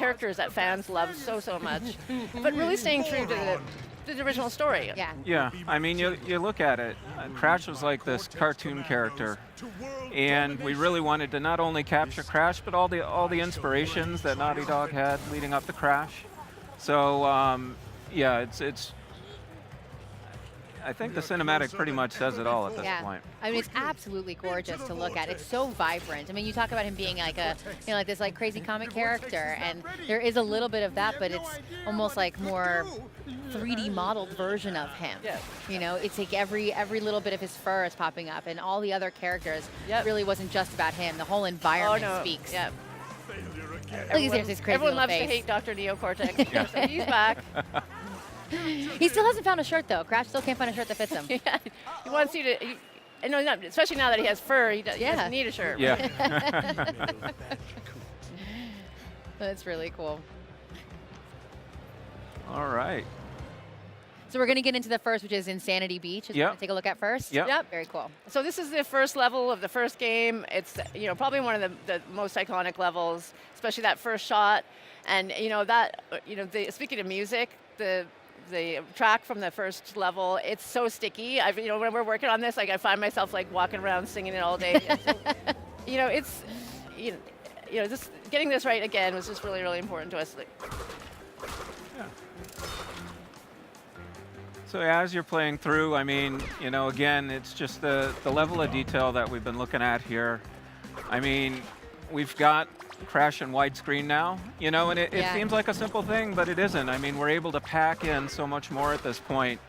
characters that fans love so much, but really staying true to the original story. Yeah. Yeah, I mean, you look at it, Crash was like this cartoon character, and we really wanted to not only capture Crash, but all the inspirations that Naughty Dog had leading up to Crash. So, yeah, it's. I think the cinematic pretty much says it all at this point. I mean, it's absolutely gorgeous to look at. It's so vibrant. I mean, you talk about him being like a, like this like crazy comic character, and there is a little bit of that, but it's almost like more 3D modeled version of him. Yeah. You know, it's like every little bit of his fur is popping up, and all the other characters really wasn't just about him. The whole environment speaks. Yeah. Look at his crazy Everyone loves face. to hate Dr. Neocortex. So he's back. He still hasn't found a shirt though. Crash still can't find a shirt that fits him. Yeah. He wants you to. No, not, especially now that he has fur, he doesn't need a shirt. Yeah. That's really cool. All right. So we're going to get into the first, which is Insanity Beach. Is what we're gonna take a look at first? Yep. Very cool. So this is the first level of the first game. It's probably one of the most iconic levels, especially that first shot. And speaking of music, the track from the first level, it's so sticky. When we're working on this, like I find myself like walking around singing it all day. Just getting this right again was just really, really important to us. So as you're playing through, I mean, again, it's just the level of detail that we've been looking at here. I mean, we've got Crash in widescreen now, and it seems like a simple thing, but it isn't. I mean, we're able to pack in so much more at this point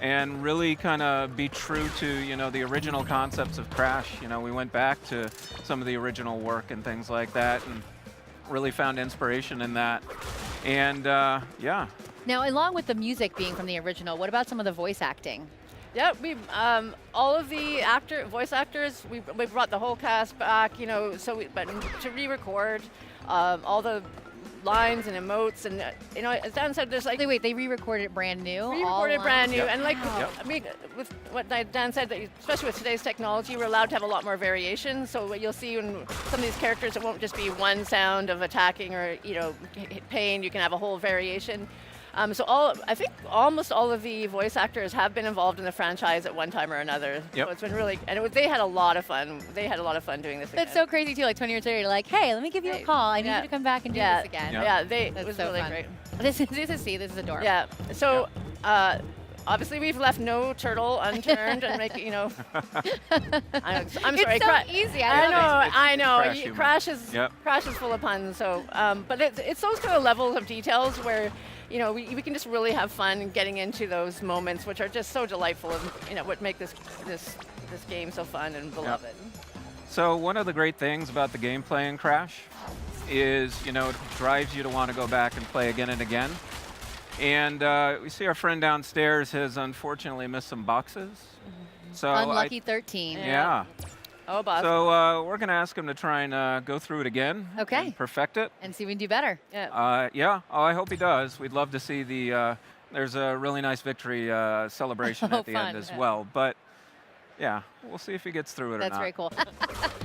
and really kind of be true to, the original concepts of Crash. We went back to some of the original work and things like that and really found inspiration in that. And yeah. Now, along with the music being from the original, what about some of the voice acting? Yeah, we all of the voice actors, we brought the whole cast back, but to re-record all the lines and emotes, and as Dan said, there's like wait, they re-recorded it brand new. Re-recorded brand new, and like Wow. I mean, with what Dan said, that especially with today's technology, we're allowed to have a lot more variation. So what you'll see in some of these characters, it won't just be one sound of attacking or pain. You can have a whole variation. So I think almost all of the voice actors have been involved in the franchise at one time or another. Yep. So it's been really, and they had a lot of fun. They had a lot of fun doing this again. That's so crazy too. Like 20 years later, you're like, hey, let me give you a call. I need you to come back and do this again. Yeah, it That's was so really fun. great. This is adorable. Yeah. So. Obviously, we've left no turtle unturned, and I'm sorry. It's so easy. I know. Crash humor. Crash is full of puns. So, but it's those kind of levels of details where, we can just really have fun getting into those moments, which are just so delightful, and what make this game so fun and beloved. So one of the great things about the gameplay in Crash is, it drives you to want to go back and play again and again. And we see our friend downstairs has unfortunately missed some boxes. So Unlucky 13. Yeah. Oh, boss. So we're going to ask him to try and go through it again. Okay. And perfect it. And see if we can do better. Yeah. Yeah. Oh, I hope he does. We'd love to see there's a really nice victory celebration at the end as well. But yeah, we'll see if he gets through it or not. That's very cool.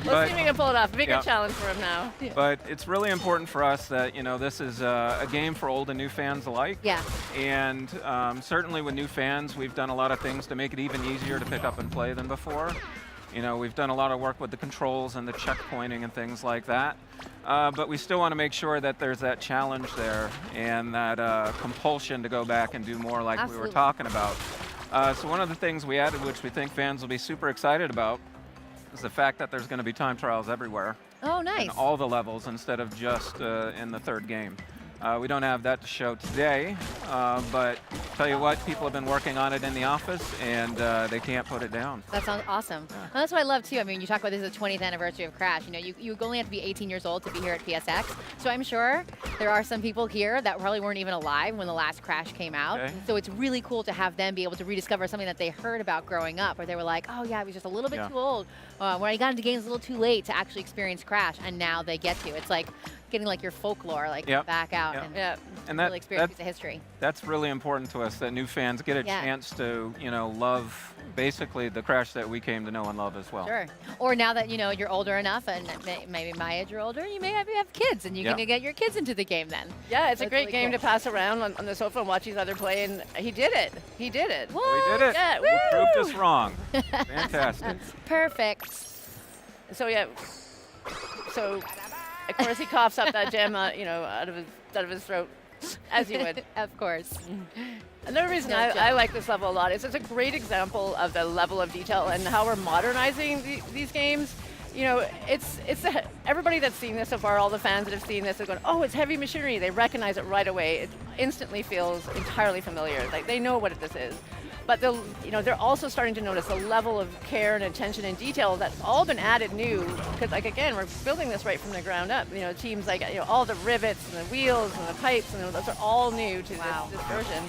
Let's see if we can pull it off. Bigger challenge for him now. But it's really important for us that, this is a game for old and new fans alike. Yeah. And certainly with new fans, we've done a lot of things to make it even easier to pick up and play than before. We've done a lot of work with the controls and the checkpointing and things like that. But we still want to make sure that there's that challenge there and that compulsion to go back and do more like we were talking about. So one of the things we added, which we think fans will be super excited about, is the fact that there's going to be time trials everywhere. Oh, nice. In all the levels instead of just in the third game. We don't have that to show today, but tell you what, people have been working on it in the office, and they can't put it down. That sounds awesome. Well, that's what I love, too. I mean, you talk about this is the 20th anniversary of Crash. You only have to be 18 years old to be here at PSX. So I'm sure there are some people here that probably weren't even alive when the last Crash came out. Okay. So it's really cool to have them be able to rediscover something that they heard about growing up, where they were like, oh, yeah, I was just a little bit too old. When I got into games a little too late to actually experience Crash, and now they get to. It's like getting like your folklore back out and really experience a piece of history. That's really important to us, that new fans get a chance to, love basically the Crash that we came to know and love as well. Sure. Or now that you're older enough, and maybe my age or older, you may have kids, and you can get your kids into the game then. Yeah, it's a That's great really game cool. to pass around on the sofa and watch each other play, and he did it. He did it. What? We did it. Yeah, We proved us woo! wrong. Fantastic. Perfect. So yeah, so of course he coughs up that gem, out of his throat, as you would. Of course. Another reason No joke. I like this level a lot is it's a great example of the level of detail and how we're modernizing these games. Everybody that's seen this so far, all the fans that have seen this are going, oh, it's heavy machinery. They recognize it right away. It instantly feels entirely familiar. Like they know what this is. But they're also starting to notice the level of care and attention and detail that's all been added new. Because again, we're building this right from the ground up. Teams all the rivets and the wheels and the pipes, and those are all new to this version.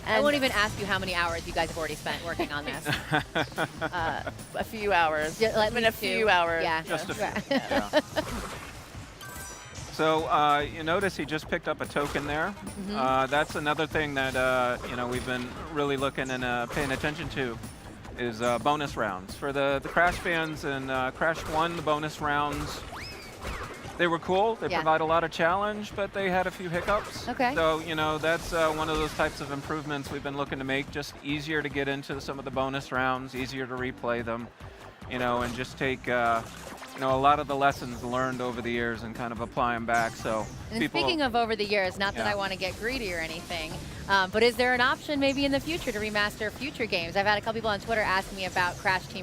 I won't even ask you how many hours you guys have already spent working on this. A few hours. A few hours. Yeah. Just a few. Yeah. So you notice he just picked up a token there. That's another thing that we've been really looking and paying attention to is bonus rounds. For the Crash fans and Crash 1, the bonus rounds, they were cool. They provide a lot of challenge, but they had a few hiccups. Okay. So that's one of those types of improvements we've been looking to make, just easier to get into some of the bonus rounds, easier to replay them, and just take a lot of the lessons learned over the years and kind of apply them back. So And speaking of over the years, not that I want to get greedy or anything, but is there an option maybe in the future to remaster future games? I've had a couple people on Twitter asking me about Crash Team